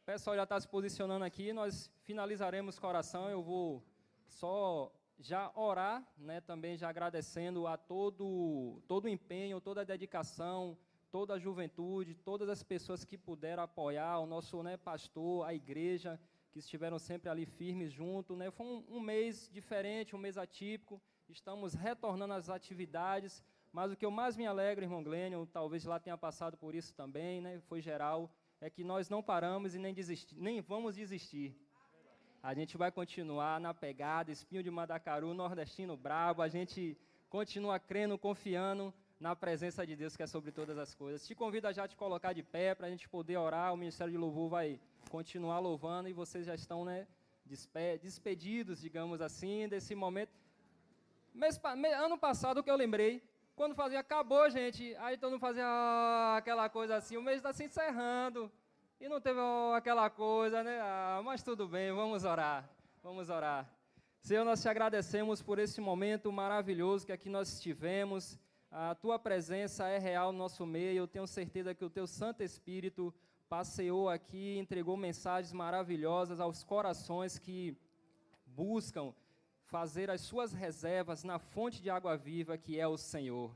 O pessoal já está se posicionando aqui. Nós finalizaremos com a oração. Eu vou só já orar, né, também já agradecendo a todo o empenho, toda a dedicação, toda a juventude, todas as pessoas que puderam apoiar, o nosso, né, pastor, a igreja, que estiveram sempre ali firmes junto, né? Foi um mês diferente, um mês atípico, estamos retornando às atividades, mas o que eu mais me alegro, irmão Glênio, talvez lá tenha passado por isso também, né? Foi geral, é que nós não paramos e nem vamos desistir. A gente vai continuar na pegada, espinho de Mandacaru, nordestino brabo, a gente continua crendo, confiando na presença de Deus, que é sobre todas as coisas. Te convido a já te colocar de pé, para a gente poder orar, o Ministério de Louvor vai continuar louvando, e vocês já estão, né, despedidos, digamos assim, desse momento. Ano passado, o que eu lembrei, quando fazia, acabou, gente, aí todo mundo fazia aquela coisa assim, o mês está se encerrando, e não teve aquela coisa, né? Mas tudo bem, vamos orar, vamos orar. Senhor, nós te agradecemos por esse momento maravilhoso que aqui nós tivemos. A tua presença é real no nosso meio. Eu tenho certeza que o teu Santo Espírito passeou aqui, entregou mensagens maravilhosas aos corações que buscam fazer as suas reservas na fonte de água viva que é o Senhor.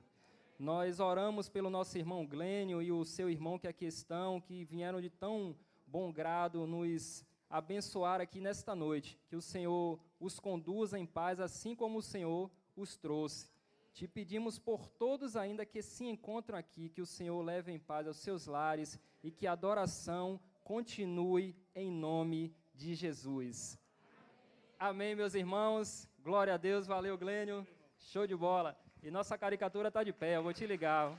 Nós oramos pelo nosso irmão Glênio e o seu irmão que aqui estão, que vieram de tão bom grado nos abençoar aqui nesta noite. Que o Senhor os conduza em paz, assim como o Senhor os trouxe. Te pedimos por todos ainda que se encontram aqui, que o Senhor leve em paz aos seus lares e que a adoração continue em nome de Jesus. Amém, meus irmãos. Glória a Deus. Valeu, Glênio. Show de bola. E nossa caricatura está de pé, eu vou te ligar.